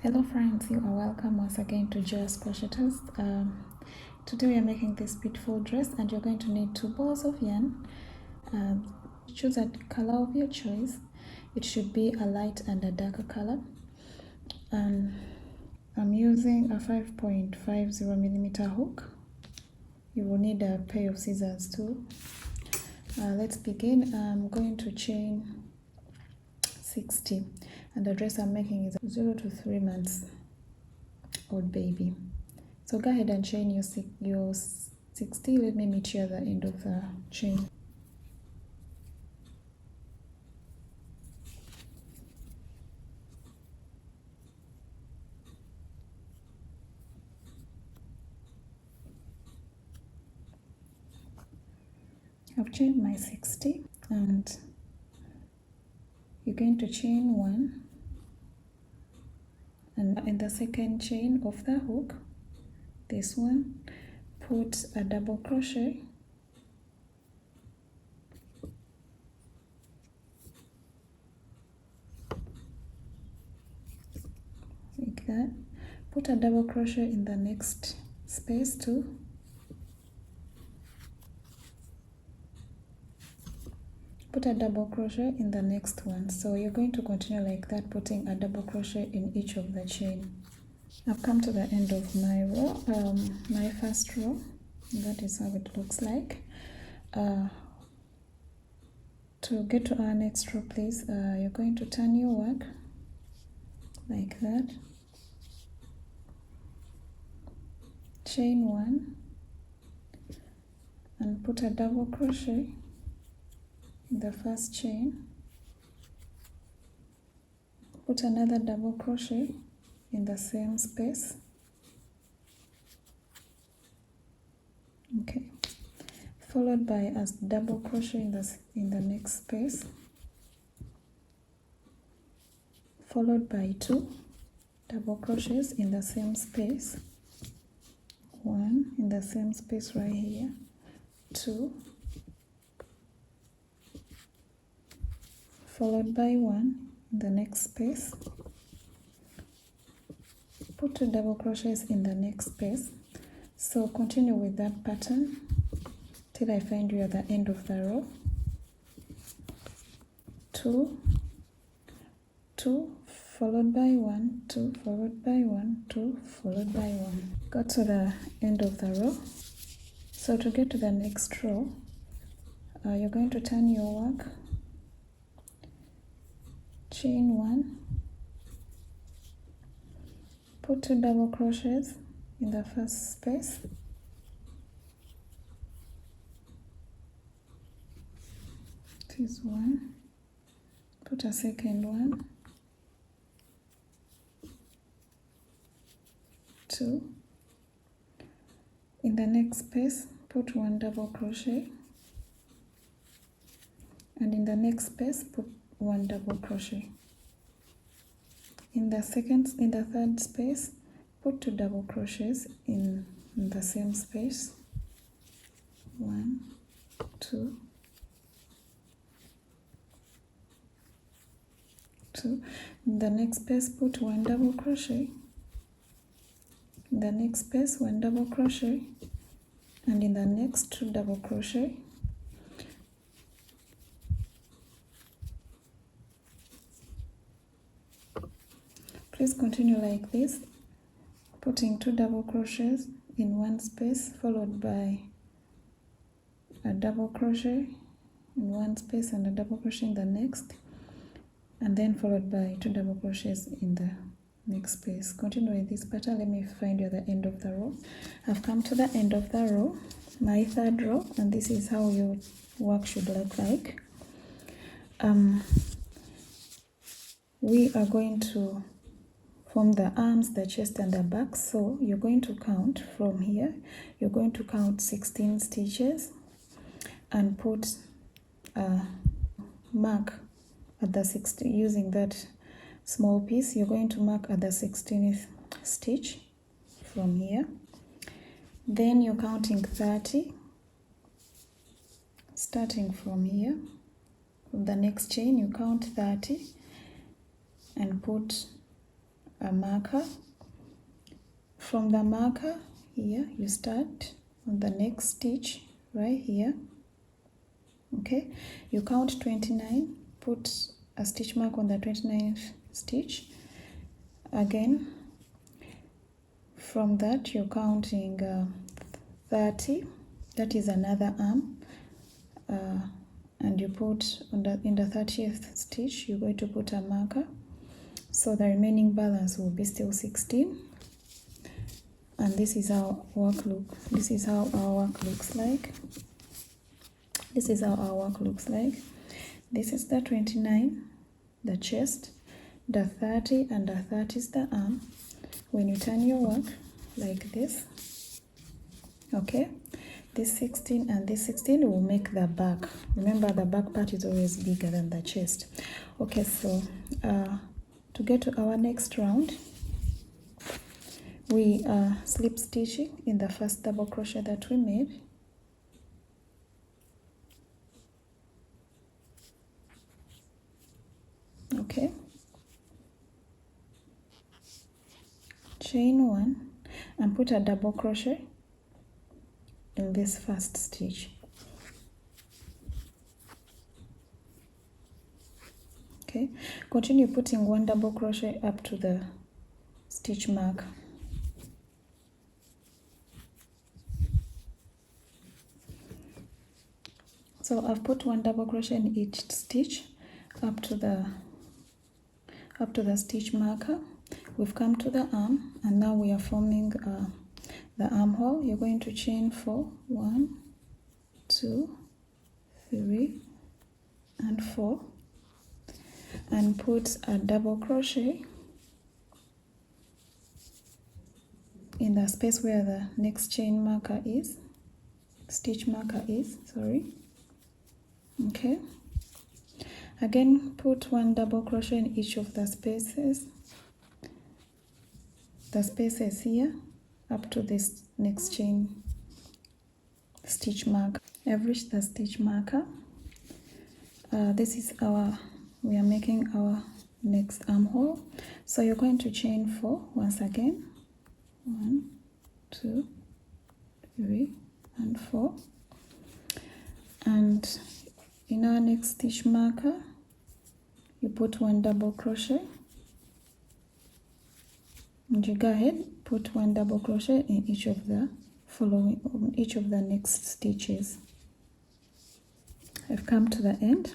Hello friends, you are welcome once again to Joyus Crocheters. Today we are making this beautiful dress and you're going to need 2 balls of yarn. Choose a color of your choice. It should be a light and a darker color. I'm using a 5.50 millimeter hook. You will need a pair of scissors too. Let's begin. I'm going to chain 60 and the dress I'm making is a 0 to 3 months old baby. So go ahead and chain your 60. Let me meet you at the end of the chain. I've chained my 60 and you're going to chain 1, and in the second chain of the hook, this one, put a double crochet, like that. Put a double crochet in the next space too. Put a double crochet in the next one. So you're going to continue like that, putting a double crochet in each of the chain. I've come to the end of my row, my first row. That is how it looks like. To get to our next row, please, you're going to turn your work like that. Chain 1 and put a double crochet in the first chain. Put another double crochet in the same space. Okay. Followed by a double crochet in the next space. Followed by 2 double crochets in the same space. 1 in the same space right here. 2. Followed by 1 in the next space. Put 2 double crochets in the next space. So continue with that pattern till I find you at the end of the row. 2, 2, followed by 1, 2, followed by 1, 2, followed by 1. Got to the end of the row. So to get to the next row, you're going to turn your work, chain 1, put 2 double crochets in the first space, this is 1, put a second one, 2, in the next space put 1 double crochet, and in the next space put 1 double crochet. In the third space put 2 double crochets in the same space, 1, 2, 2. In the next space put 1 double crochet, in the next space 1 double crochet, and in the next 2 double crochet. Please continue like this, putting 2 double crochets in one space, followed by a double crochet in one space and a double crochet in the next, and then followed by 2 double crochets in the next space. Continue with this pattern. Let me find you at the end of the row. I've come to the end of the row, my third row, and this is how your work should look like. We are going to form the arms, the chest and the back. So you're going to count from here. You're going to count 16 stitches and put a mark at the 16, using that small piece. You're going to mark at the 16th stitch from here. Then you're counting 30, starting from here. From the next chain you count 30 and put a marker. From the marker here, you start on the next stitch right here. Okay, you count 29, put a stitch mark on the 29th stitch. Again, from that you're counting 30, that is another arm, and you put in the 30th stitch you're going to put a marker, so the remaining balance will be still 16. And this is how our work looks like. This is how our work looks like. This is the 29, the chest, the 30, and the 30 is the arm. When you turn your work like this, okay, this 16 and this 16 will make the back. Remember, the back part is always bigger than the chest. Okay, so to get to our next round, we are slip stitching in the first double crochet that we made. Okay, chain 1 and put a double crochet in this first stitch. Okay, continue putting 1 double crochet up to the stitch mark. So I've put 1 double crochet in each stitch up to the stitch marker. We've come to the arm, and now we are forming the armhole. You're going to chain 4, 1, 2, 3, and 4, and put a double crochet in the space where the next chain marker is, stitch marker is, sorry. Okay, again put 1 double crochet in each of the spaces here up to this next chain stitch mark. I've reached the stitch marker. This is we are making our next armhole, so you're going to chain 4 once again, 1, 2, 3, and 4, and in our next stitch marker you put 1 double crochet, and you go ahead, put 1 double crochet in each of the next stitches. I've come to the end.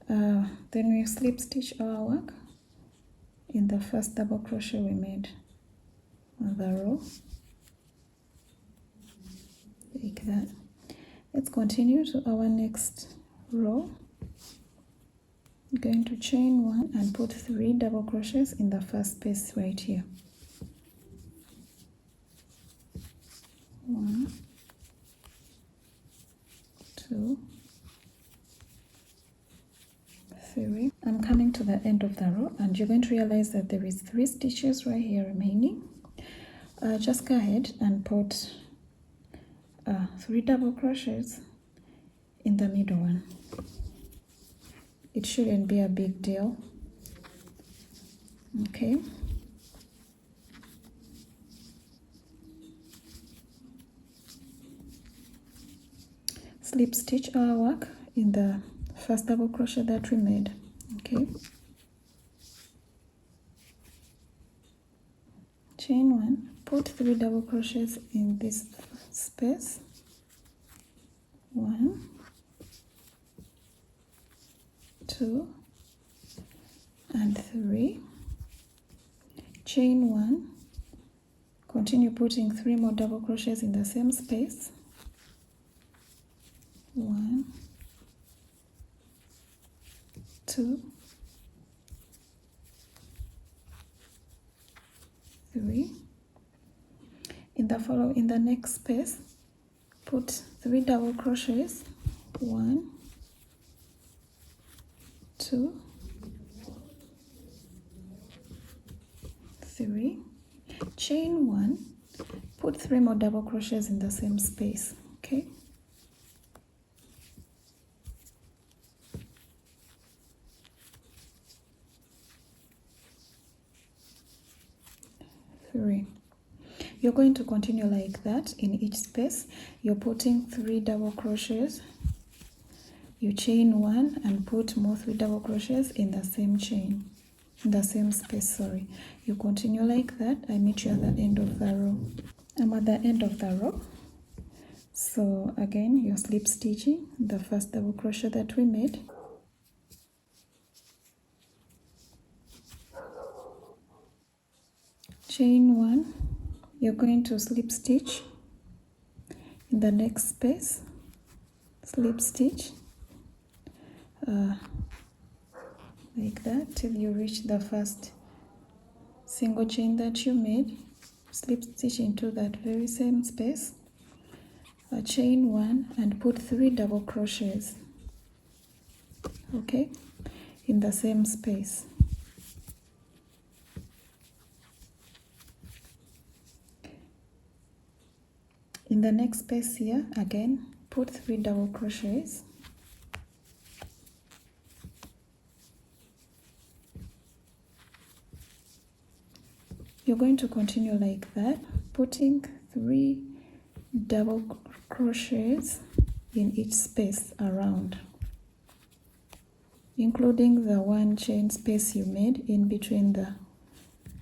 Then we slip stitch our work in the first double crochet we made on the row, like that. Let's continue to our next row. I'm going to chain 1 and put 3 double crochets in the first space right here. 1, 2, 3. I'm coming to the end of the row, and you're going to realize that there is 3 stitches right here remaining. Just go ahead and put 3 double crochets in the middle one. It shouldn't be a big deal. Okay, slip stitch our work in the first double crochet that we made. Okay, chain 1, put 3 double crochets in this space, 1, 2, and 3, chain 1, continue putting 3 more double crochets in the same space, 1, 2, 3. In the next space, put 3 double crochets, 1, 2, 3, chain 1, put 3 more double crochets in the same space. Okay, 3. You're going to continue like that in each space. You're putting 3 double crochets, you chain 1 and put more 3 double crochets in the same chain, in the same space, sorry. You continue like that. I meet you at the end of the row. I'm at the end of the row. So again, you're slip stitching the first double crochet that we made. Chain 1, you're going to slip stitch in the next space, slip stitch like that till you reach the first single chain that you made. Slip stitch into that very same space, chain 1 and put 3 double crochets, okay, in the same space. In the next space here, again, put 3 double crochets. You're going to continue like that, putting 3 double crochets in each space around, including the 1 chain space you made in between the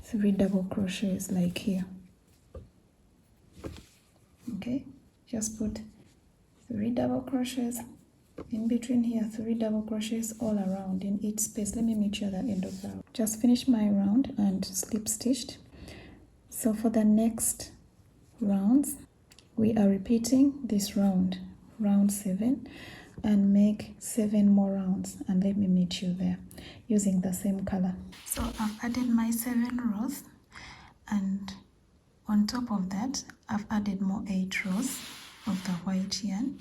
3 double crochets, like here. Okay, just put 3 double crochets in between here, 3 double crochets all around in each space. Let me meet you at the end of the round. Just finished my round and slip stitched. So for the next rounds, we are repeating this round, round 7, and make 7 more rounds, and let me meet you there using the same color. So I've added my 7 rows, and on top of that I've added more 8 rows of the white yarn,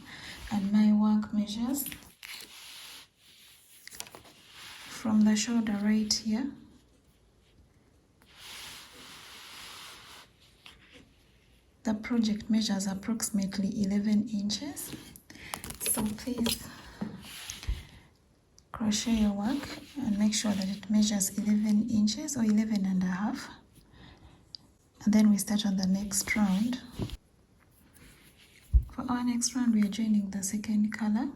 and my work measures from the shoulder right here the project measures approximately 11 inches. So please crochet your work and make sure that it measures 11 inches or 11 and a half. And then we start on the next round. For our next round, we are joining the second color.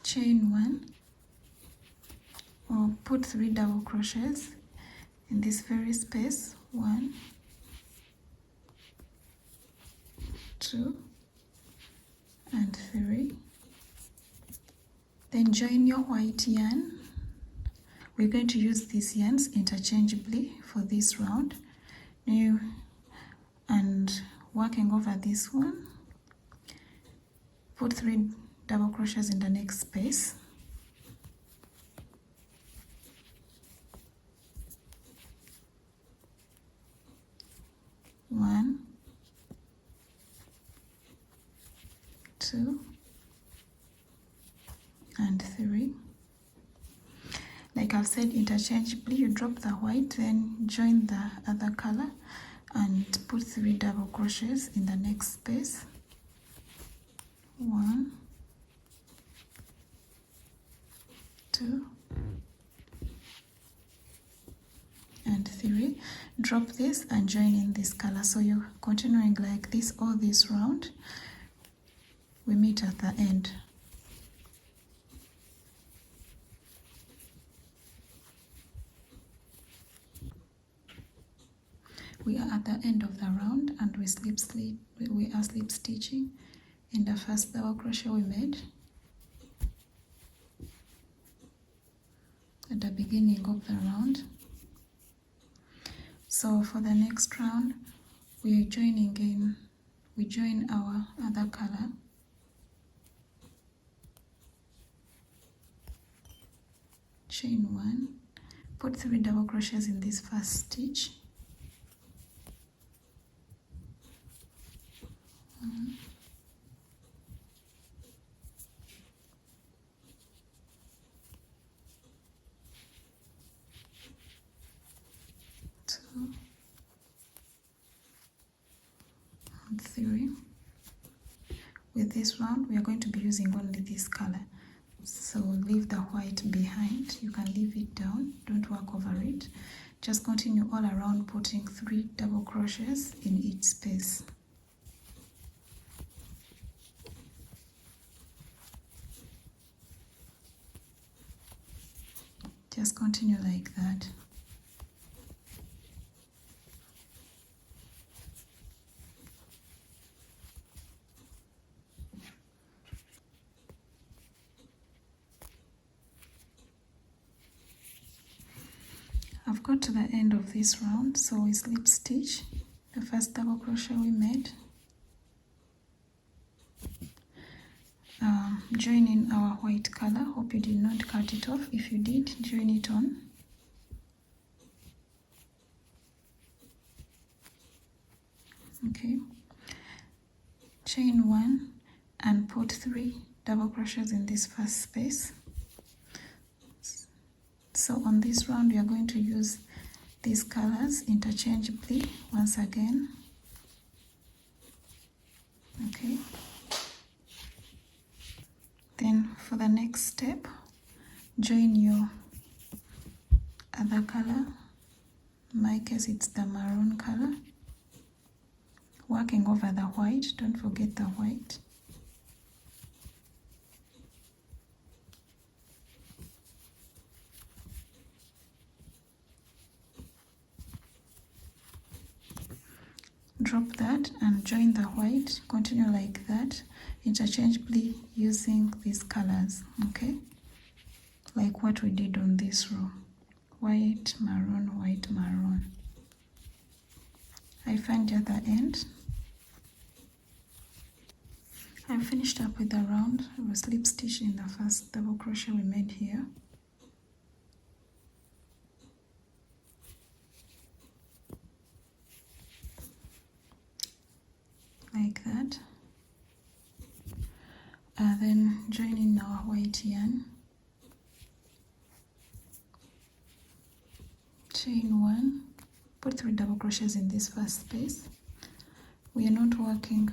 Chain 1 or put 3 double crochets in this very space. 1, 2 and 3. Then join your white yarn. We're going to use these yarns interchangeably for this round. New and working over this one, put 3 double crochets in the next space. 1, 2 and 3. Like I've said, interchangeably, you drop the white, then join the other color and put 3 double crochets in the next space. 1, 2 and 3. Drop this and join in this color. So you're continuing like this all this round. We meet at the end. We are at the end of the round, and we are slip stitching in the first double crochet we made at the beginning of the round. So for the next round, we are joining in. We join our other color. Chain 1, put 3 double crochets in this first stitch. 1, 2 and 3. with this round we are going to be using only this color, so leave the white behind. You can leave it down, don't work over it. Just continue all around, putting 3 double crochets in each space. Just continue like that. I've got to the end of this round, so we slip stitch the first double crochet we made, join in our white color. Hope you did not cut it off. If you did, join it on. Okay, chain 1 and put 3 double crochets in this first space. So on this round we are going to use these colors interchangeably once again. Okay, then for the next step, join your other color. In my case it's the maroon color, working over the white. Don't forget the white. Drop that and join the white. Continue like that, interchangeably using these colors, okay, like what we did on this row. White, maroon, white, maroon. I find the other end. I finished up with the round. I will slip stitch in the first double crochet we made here. Like that. Then join in our white yarn. Chain 1, put 3 double crochets in this first space. We are not working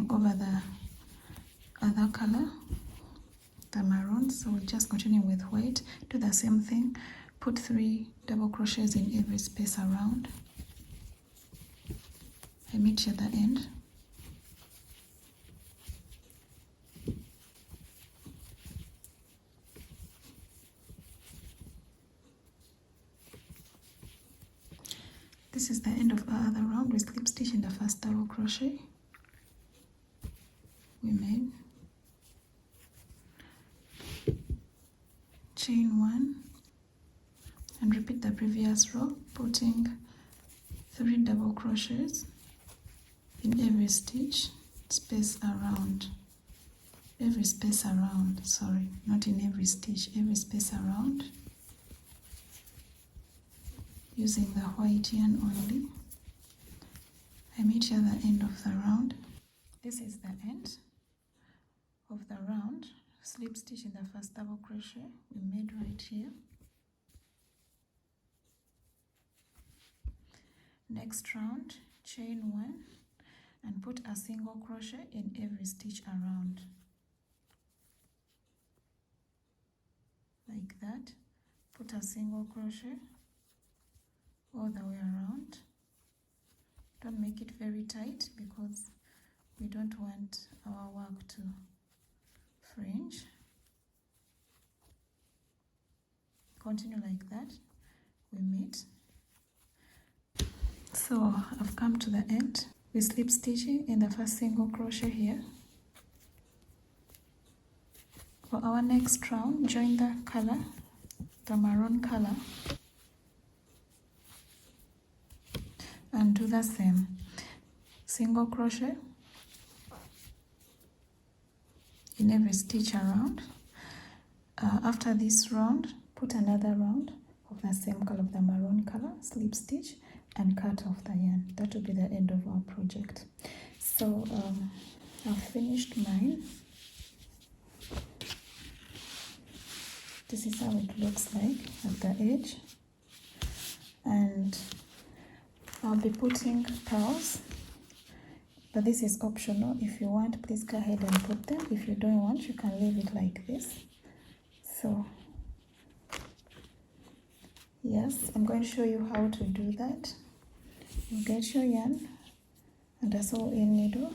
over the other color, the maroon, so we'll just continue with white. Do the same thing, put 3 double crochets in every space around. I meet you at the end. This is the end of our other round. We slip stitch in the first double crochet we made. Chain 1 and repeat the previous row, putting 3 double crochets in every stitch space around. Every space around, sorry, not in every stitch, every space around, using the white yarn only. I meet you at the end of the round. This is the end of the round. Slip stitch in the first double crochet we made right here. Next round, chain 1 and put a single crochet in every stitch around, like that. Put a single crochet all the way around. Don't make it very tight because we don't want our work to fringe. Continue like that. We meet. So I've come to the end. We slip stitching in the first single crochet here. For our next round, join the color, the maroon color, and do the same. Single crochet in every stitch around. After this round, put another round of the same color, of the maroon color, slip stitch and cut off the yarn. That will be the end of our project. So I've finished mine. This is how it looks like at the edge, and I'll be putting pearls, but this is optional. If you want, please go ahead and put them. If you don't want, you can leave it like this. So yes, I'm going to show you how to do that. You get your yarn and a sew-in needle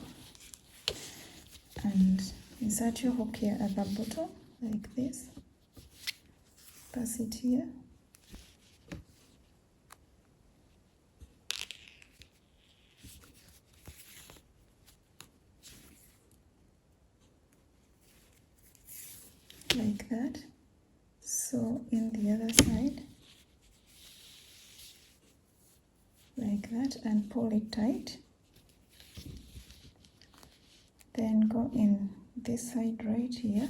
and insert your hook here at the bottom like this. Pass it here. Like that. So in the other side, like that, and pull it tight. Then go in this side right here,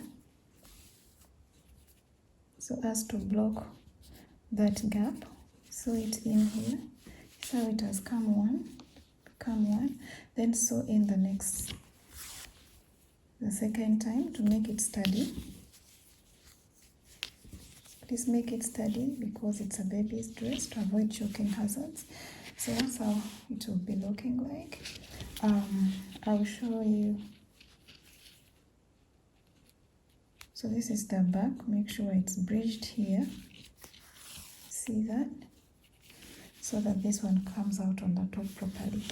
so as to block that gap. Sew it in here. So it has come one, then sew in the second time to make it steady. Please make it steady because it's a baby's dress, to avoid choking hazards. So that's how it will be looking like. I'll show you. So this is the back. Make sure it's bridged here. See that? So that this one comes out on the top properly.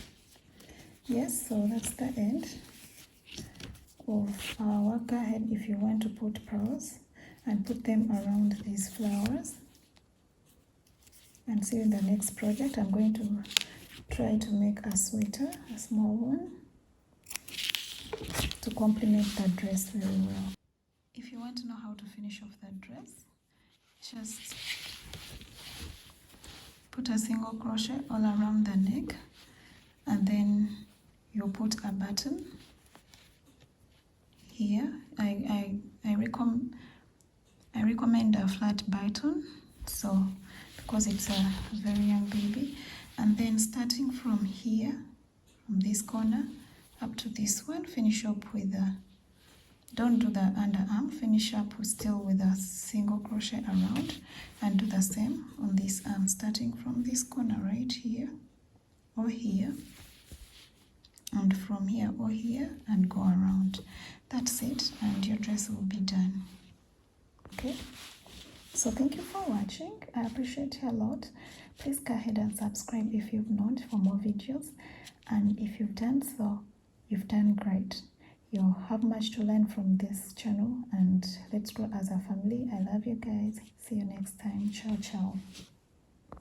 Yes, so that's the end of our work. Go ahead if you want to put pearls and put them around these flowers. And see you in the next project. I'm going to try to make a sweater, a small one, to complement that dress very well. If you want to know how to finish off that dress, just put a single crochet all around the neck, and then you put a button here. I recommend a flat button, so because it's a very young baby. And then starting from here, from this corner up to this one, finish up with a, don't do the underarm, finish up still with a single crochet around, and do the same on this arm, starting from this corner right here or here, and from here or here, and go around. That's it, and your dress will be done. Okay, so thank you for watching. I appreciate you a lot. Please go ahead and subscribe if you've not, for more videos, and if you've done so, you've done great. You'll have much to learn from this channel, and let's grow as a family. I love you guys. See you next time. Ciao ciao.